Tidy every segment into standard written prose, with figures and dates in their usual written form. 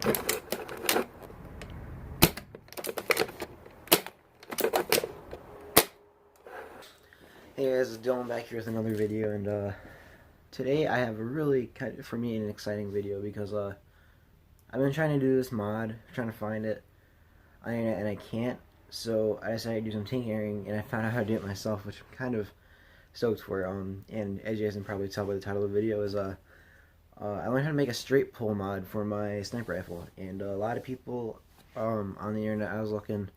Hey guys, it's Dylan back here with another video, and today I have a really, for me, an exciting video because I've been trying to do this mod, trying to find it on the internet, and I can't, so I decided to do some tinkering, and I found out how to do it myself, which I'm kind of stoked for. And as you guys can probably tell by the title of the video, is I learned how to make a straight pull mod for my sniper rifle, and a lot of people on the internet I was looking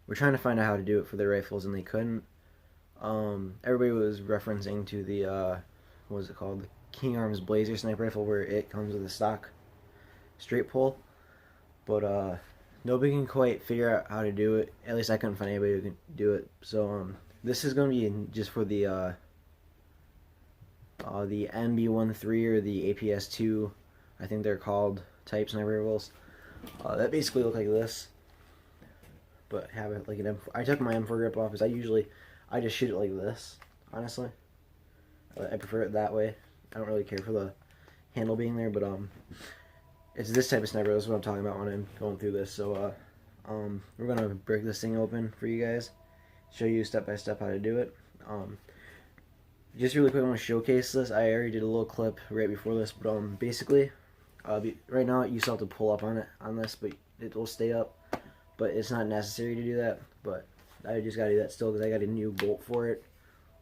were trying to find out how to do it for their rifles, and they couldn't. Everybody was referencing to the, what was it called? The King Arms Blazer sniper rifle, where it comes with a stock straight pull. But, nobody can quite figure out how to do it. At least I couldn't find anybody who can do it. So, this is going to be just for the MB13 or the APS2, I think they're called, type sniper rifles. That basically look like this. But have it like an M4. I took my M4 grip off because I just shoot it like this, honestly. I prefer it that way. I don't really care for the handle being there, but it's this type of sniper. That's what I'm talking about when I'm going through this. So we're gonna break this thing open for you guys, show you step by step how to do it. Just really quick, I want to showcase this. I already did a little clip right before this, but basically, right now you still have to pull up on this, but it will stay up. But it's not necessary to do that. But I just gotta do that still because I got a new bolt for it,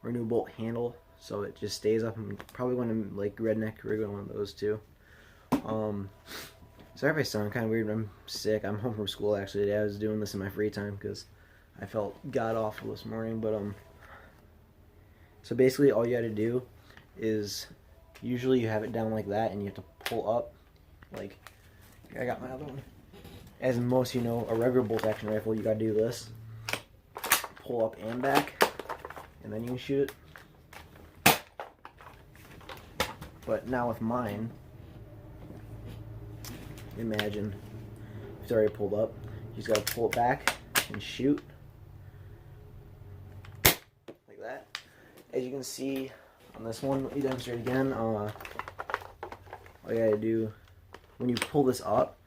or a new bolt handle, so it just stays up. I'm probably going to like redneck rig on one of those too. Sorry if I sound kind of weird, but I'm sick. I'm home from school actually today. I was doing this in my free time because I felt god awful this morning. But so basically all you gotta do is, usually you have it down like that and you have to pull up. Like, I got my other one. As most of you know, a regular bolt action rifle, you gotta do this. Pull up and back, and then you can shoot it. But now with mine, imagine it's already pulled up. You just gotta pull it back and shoot like that. As you can see on this one, let me demonstrate again. All you gotta do when you pull this up,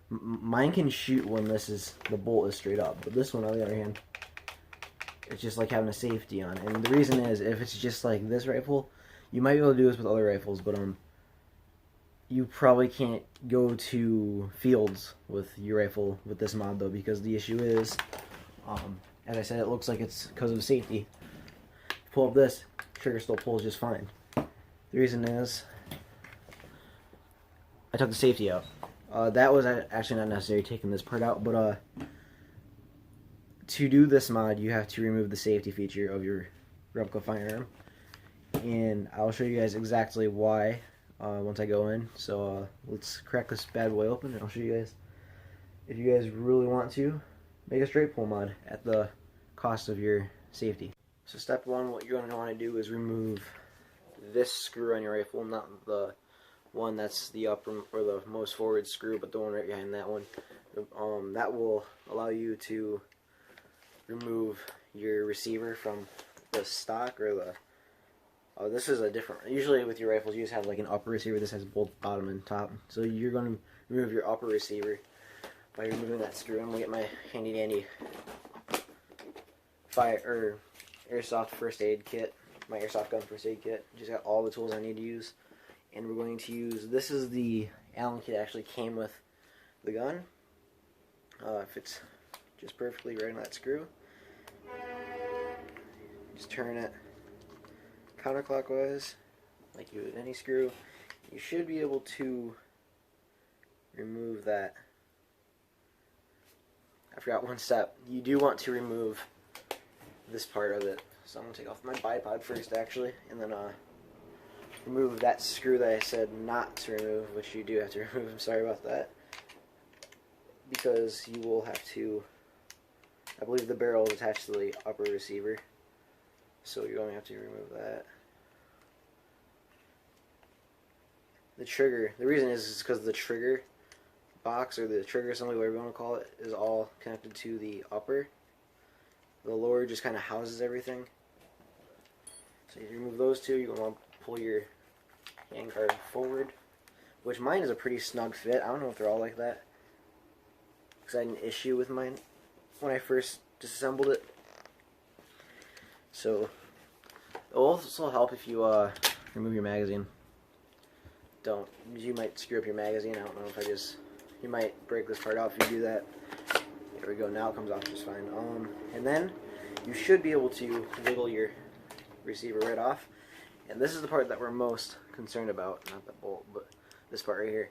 mine can shoot when the bolt is straight up, but this one on the other hand, it's just like having a safety on. And the reason is, if it's just like this rifle, you might be able to do this with other rifles, but you probably can't go to fields with your rifle with this mod though, because the issue is, as I said, it looks like it's because of safety. Pull up this, trigger still pulls just fine. The reason is, I took the safety out. That was actually not necessary, taking this part out, but to do this mod, you have to remove the safety feature of your replica firearm, and I'll show you guys exactly why once I go in. So let's crack this bad boy open, and I'll show you guys, if you guys really want to, make a straight pull mod at the cost of your safety. So step one, what you're going to want to do is remove this screw on your rifle, not the one that's the upper or the most forward screw, but the one right behind that one. That will allow you to remove your receiver from the stock, or the this is a different, usually with your rifles you just have like an upper receiver. This has both bottom and top, so you're going to remove your upper receiver by removing that screw. I'm going to get my handy dandy airsoft first aid kit, my airsoft gun first aid kit. Just got all the tools I need to use, and we're going to use, this is the Allen kit that actually came with the gun. Fits just perfectly right on that screw. Just turn it counterclockwise like you would any screw. You should be able to remove that. I forgot one step. You do want to remove this part of it. So I'm going to take off my bipod first actually, and then remove that screw that I said not to remove, which you do have to remove. I'm sorry about that, because you will have to, I believe the barrel is attached to the upper receiver, so you're going to have to remove that. The trigger, the reason is because the trigger box, or the trigger assembly, whatever you want to call it, is all connected to the upper. The lower just kind of houses everything. So if you remove those two, you're going to want to pull your handguard forward, which mine is a pretty snug fit. I don't know if they're all like that. because I had an issue with mine when I first disassembled it. So it will also help if you remove your magazine. Don't, you might screw up your magazine. I don't know if you might break this part off if you do that. There we go, now it comes off just fine. And then you should be able to wiggle your receiver right off. And this is the part that we're most concerned about, not the bolt, but this part right here.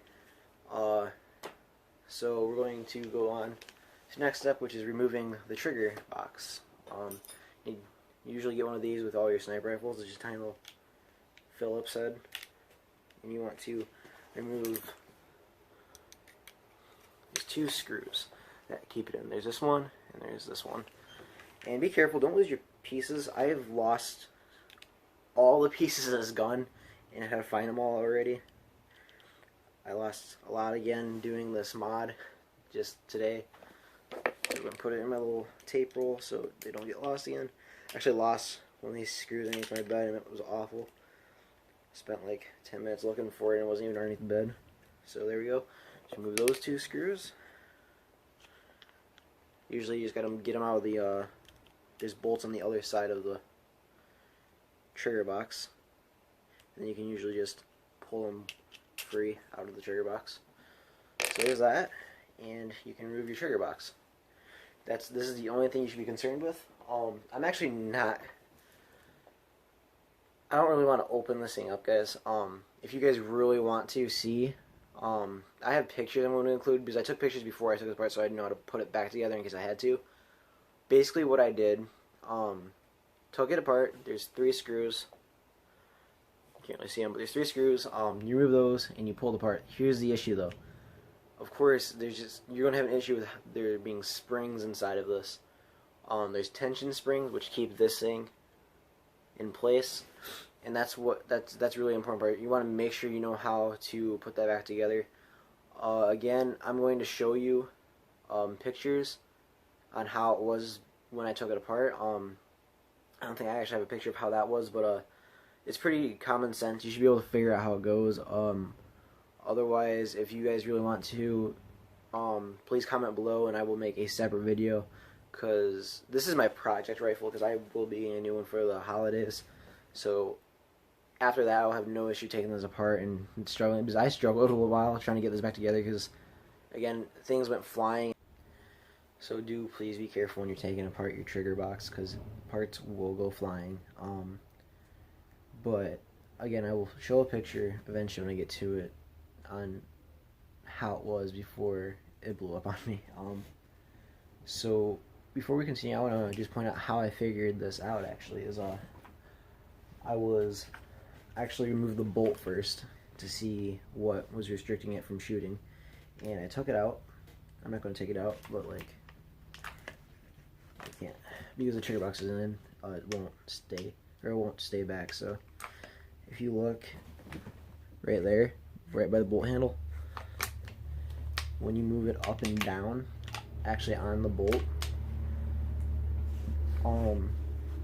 So we're going to go on to the next step, which is removing the trigger box. You usually get one of these with all your sniper rifles. It's just a tiny little Phillips head. And you want to remove these two screws that keep it in. There's this one, and there's this one. And be careful, don't lose your pieces. I have lost all the pieces of this gun, and I had to find them all already. I lost a lot again doing this mod just today. I'm going to put it in my little tape roll so they don't get lost again. I actually lost one of these screws underneath my bed, and it was awful. Spent like 10 minutes looking for it, and it wasn't even underneath the bed. So there we go. Just remove those two screws. Usually you just got to get them out of the, there's bolts on the other side of the trigger box. And you can usually just pull them free out of the trigger box. So there's that, and you can remove your trigger box. This is the only thing you should be concerned with. I'm actually not, I don't really want to open this thing up, guys. If you guys really want to see, I have pictures I'm going to include, because I took pictures before I took this apart, so I didn't know how to put it back together in case I had to. Basically what I did, took it apart. There's 3 screws. You can't really see them, but there's 3 screws. You remove those and you pull it apart. Here's the issue, though. Of course, you're going to have an issue with there being springs inside of this. There's tension springs which keep this thing in place, and that's really important part. You want to make sure you know how to put that back together. Again, I'm going to show you pictures on how it was when I took it apart. I don't think I actually have a picture of how that was, but it's pretty common sense. You should be able to figure out how it goes. Otherwise, if you guys really want to, please comment below and I will make a separate video, because this is my project rifle, because I will be getting a new one for the holidays. So after that, I'll have no issue taking this apart and struggling, because I struggled a little while trying to get this back together, because again, things went flying. So do please be careful when you're taking apart your trigger box, because parts will go flying. But again, I will show a picture eventually when I get to it on how it was before it blew up on me. So before we continue, I want to just point out how I figured this out. Actually, is I was actually removed the bolt first to see what was restricting it from shooting, and I took it out. I'm not going to take it out, but like, I can't, because the trigger box isn't in. It won't stay back. So if you look right there, right by the bolt handle, when you move it up and down, actually on the bolt,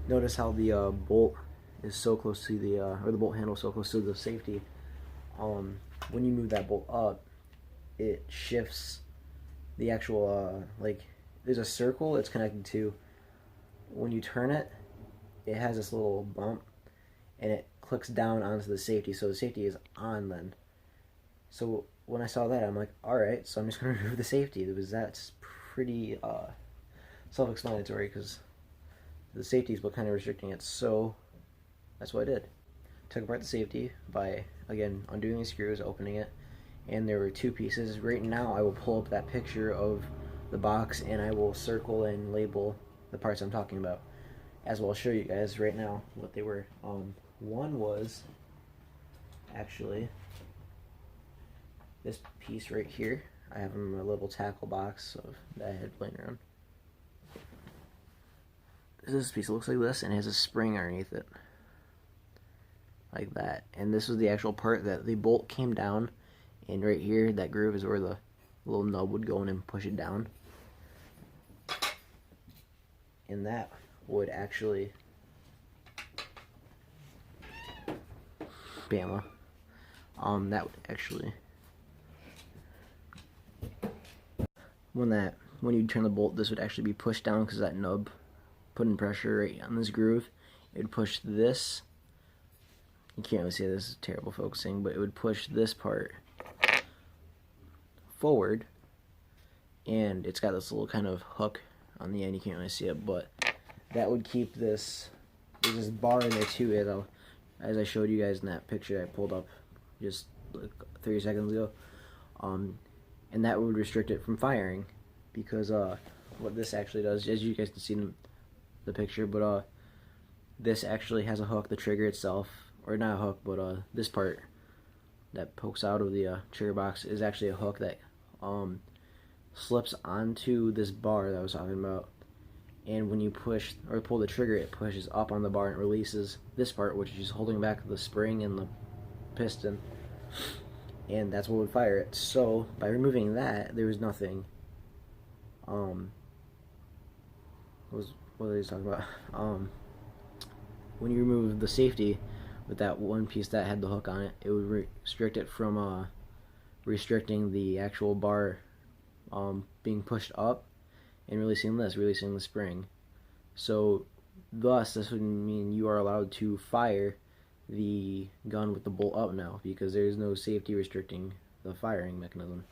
notice how the bolt is so close to the or the bolt handle is so close to the safety. When you move that bolt up, it shifts the actual like, there's a circle it's connected to. When you turn it, it has this little bump, and it clicks down onto the safety, so the safety is on then. So when I saw that, I'm like, alright, so I'm just going to remove the safety, because that's pretty self-explanatory, because the safety is what kind of restricting it. So that's what I did. Took apart the safety by, again, undoing these screws, opening it, and there were 2 pieces. Right now I will pull up that picture of the box, and I will circle and label the parts I'm talking about, as well as show you guys right now what they were. One was actually this piece right here. I have in my little tackle box that I had laying around. This piece looks like this, and it has a spring underneath it, like that. And this was the actual part that the bolt came down, and right here, that groove is where the little nub would go in and push it down. And that would actually, Bama, that would actually, when that when you turn the bolt, this would actually be pushed down because that nub putting pressure right on this groove. It would push this. You can't really see this is terrible focusing, but it would push this part forward, and it's got this little kind of hook on the end. You can't really see it, but that would keep this. There's this bar in there too, as I showed you guys in that picture I pulled up just like 30 seconds ago. And that would restrict it from firing, because what this actually does, as you guys can see in the picture, but this actually has a hook. The trigger itself, or not a hook, but this part that pokes out of the trigger box is actually a hook that slips onto this bar that I was talking about. And when you push or pull the trigger, it pushes up on the bar and it releases this part, which is holding back the spring and the piston, and that's what would fire it. So by removing that, there was nothing. What was I talking about? When you remove the safety with that one piece that had the hook on it, it would restrict it from restricting the actual bar being pushed up and releasing the spring. So thus this would mean you are allowed to fire the gun with the bolt up now, because there's no safety restricting the firing mechanism.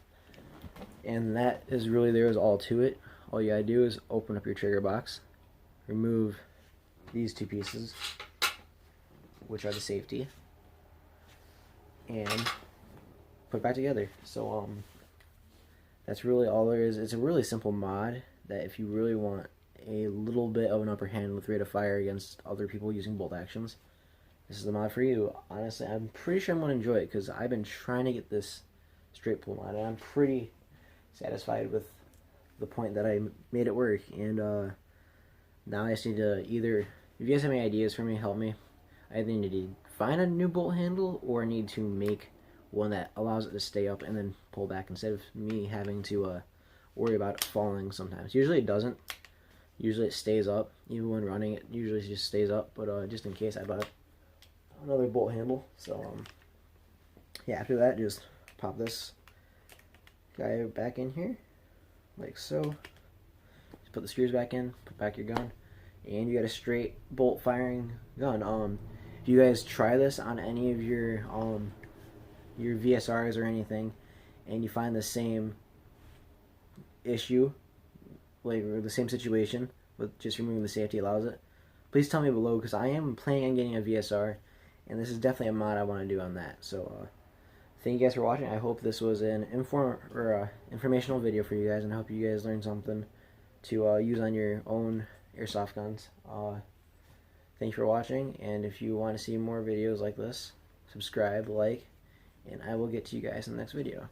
And that is really, there is all to it. All you gotta do is open up your trigger box, remove these two pieces, which are the safety, and put it back together. So that's really all there is. It's a really simple mod that if you really want a little bit of an upper hand with rate of fire against other people using bolt actions, this is the mod for you. Honestly, I'm pretty sure I'm going to enjoy it, because I've been trying to get this straight pull mod, and I'm pretty satisfied with the point that I made it work. And now I just need to either, if you guys have any ideas for me, help me. I either need to find a new bolt handle, or I need to make one that allows it to stay up and then pull back, instead of me having to worry about it falling sometimes. Usually it doesn't. Usually it stays up. Even when running, it usually just stays up. But just in case, I bought another bolt handle. So yeah, after that, just pop this guy back in here, like so. Just put the screws back in, put back your gun, and you got a straight bolt firing gun. If you guys try this on any of your VSRs or anything, and you find the same issue, like, or the same situation with just removing the safety allows it, please tell me below, because I am planning on getting a VSR, and this is definitely a mod I want to do on that. So thank you guys for watching. I hope this was an informational video for you guys, and I hope you guys learned something to use on your own airsoft guns. Thank you for watching, and if you want to see more videos like this, subscribe, like, and I will get to you guys in the next video.